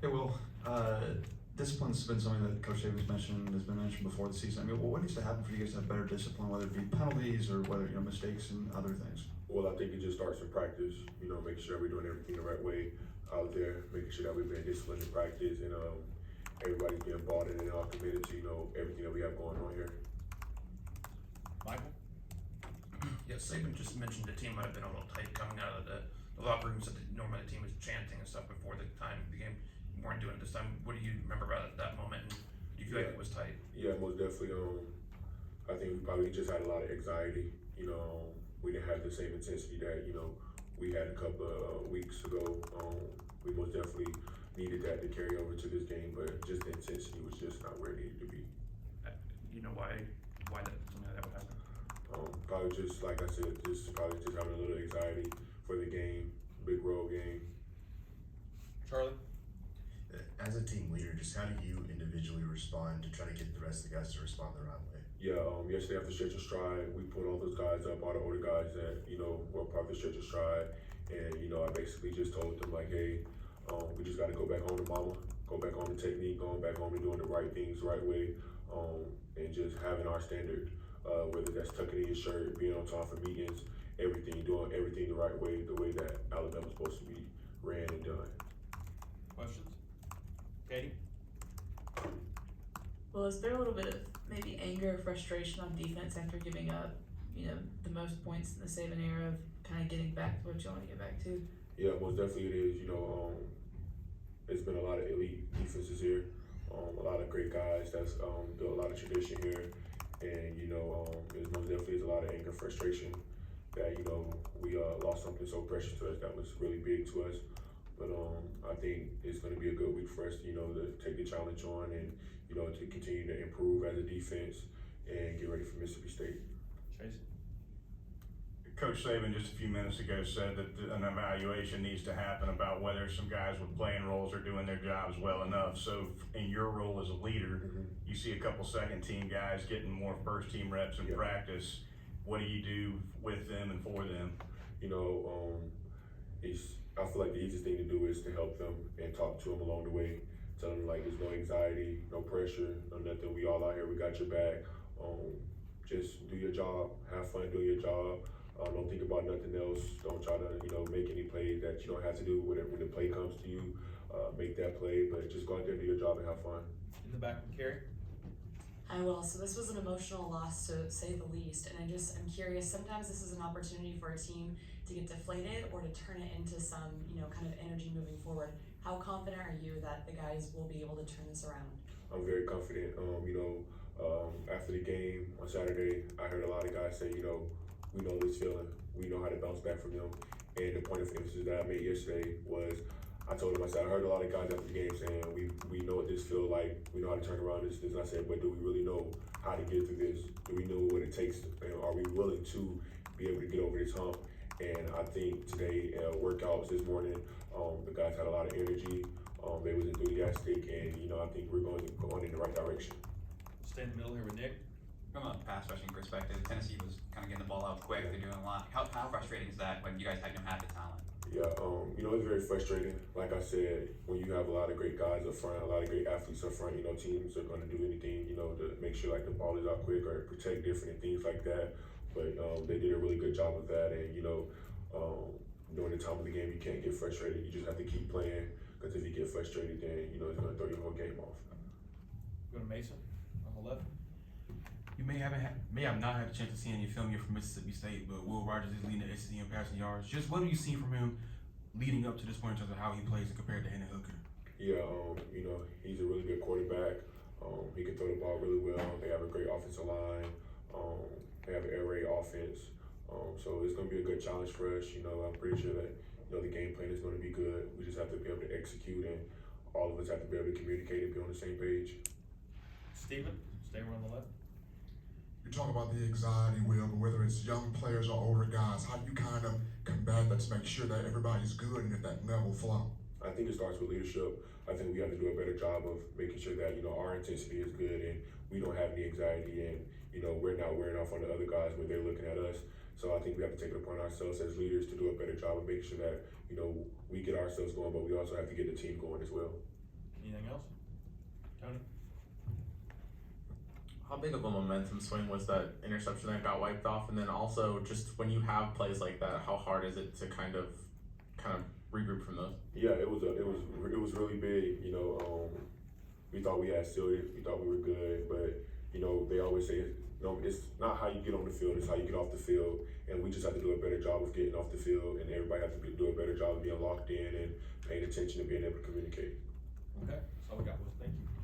Hey, Will, discipline's been something that Coach Saban's mentioned, has been mentioned before the season. I mean, what needs to happen for you guys to have better discipline, whether it be penalties or whether, mistakes and other things? Well, I think it just starts in practice, making sure we're doing everything the right way out there, making sure that we're being disciplined in practice and everybody's being bought in and all committed to, everything that we have going on here. Michael? Yeah, Saban just mentioned the team might have been a little tight coming out of the locker room, said that normally the team was chanting and stuff before the time of the game. You weren't doing it this time. What do you remember about that moment? And do you feel like it was tight? Yeah, most definitely. I think we probably just had a lot of anxiety. We didn't have the same intensity that, we had a couple of weeks ago. We most definitely needed that to carry over to this game, but just the intensity was just not where it needed to be. You know why that something like that would happen? Probably just, like I said, probably just having a little anxiety for the game, big road game. Charlie? As a team leader, just how do you individually respond to try to get the rest of the guys to respond the right way? Yeah, yesterday after Stretch and Stride, we put all those guys up, all the older guys that, were part of the Stretch and Stride. And, I basically just told them, like, hey, we just got to go back home to mama, go back on the technique, going back home and doing the right things the right way, and just having our standard, whether that's tucking in your shirt, being on time for meetings, doing everything the right way, the way that Alabama's supposed to be ran and done. Questions? Katie? Well, is there a little bit of maybe anger or frustration on defense after giving up, the most points in the Saban era of kind of getting back to what you want to get back to? Yeah, most definitely it is. It's been a lot of elite defenses here, a lot of great guys that's built a lot of tradition here, and there's most definitely is a lot of anger, frustration that we lost something so precious to us that was really big to us. But I think it's going to be a good week for us, to take the challenge on and to continue to improve as a defense and get ready for Mississippi State. Chase? Coach Saban just a few minutes ago said that an evaluation needs to happen about whether some guys with playing roles are doing their jobs well enough. So in your role as a leader, you see a couple second team guys getting more first team reps in practice. What do you do with them and for them? I feel like the easiest thing to do is to help them and talk to them along the way. Tell them like there's no anxiety, no pressure, no nothing. We all out here, we got your back. Just do your job, have fun doing your job. Don't think about nothing else. Don't try to, make any plays that you don't have to do. When the play comes to you, make that play. But just go out there, do your job, and have fun. In the back with Carrie? I will. So this was an emotional loss to say the least, and I'm curious, sometimes this is an opportunity for a team to get deflated or to turn it into some, kind of energy moving forward. How confident are you that the guys will be able to turn this around? I'm very confident. After the game on Saturday, I heard a lot of guys say, we know this feeling. We know how to bounce back from them. And the point of emphasis that I made yesterday was, I told them, I said, I heard a lot of guys after the game saying, we know what this feels like. We know how to turn around this. And I said, but do we really know how to get through this? Do we know what it takes? Are we willing to be able to get over this hump? And I think today, workouts this morning, the guys had a lot of energy. They was enthusiastic, and I think we're going in the right direction. Stay in the middle here with Nick. From a pass rushing perspective, Tennessee was kind of getting the ball out quick. They're doing a lot. How frustrating is that when you guys have the talent? Yeah, it's very frustrating. Like I said, when you have a lot of great guys up front, a lot of great athletes up front, teams are going to do anything, to make sure like the ball is out quick or protect different and things like that. But they did a really good job of that. And during the time of the game, you can't get frustrated. You just have to keep playing, because if you get frustrated, then it's going to throw your whole game off. Go to Mason on the left. You may have not had a chance to see any film here from Mississippi State, but Will Rogers is leading the SEC in passing yards. Just what have you seen from him leading up to this point in terms of how he plays and compared to Hendon Hooker? Yeah, he's a really good quarterback. He can throw the ball really well. They have a great offensive line. They have an air raid offense. So it's going to be a good challenge for us. I'm pretty sure that the game plan is going to be good. We just have to be able to execute, and all of us have to be able to communicate and be on the same page. Steven, stay around the left. You talk about the anxiety, Will, but whether it's young players or older guys, how do you kind of combat that to make sure that everybody's good and at that level flow? I think it starts with leadership. I think we have to do a better job of making sure that, our intensity is good and we don't have any anxiety, and, we're not wearing off on the other guys when they're looking at us. So I think we have to take it upon ourselves as leaders to do a better job of making sure that, we get ourselves going, but we also have to get the team going as well. Anything else? Tony? How big of a momentum swing was that interception that got wiped off? And then also, just when you have plays like that, how hard is it to kind of regroup from those? Yeah, it was really big. You know, we thought we had sealed it. We thought we were good, but you know, they always say, you know, it's not how you get on the field, it's how you get off the field. And we just have to do a better job of getting off the field, and everybody has to do a better job of being locked in and paying attention and being able to communicate. Okay, that's all we got, Will. Thank you.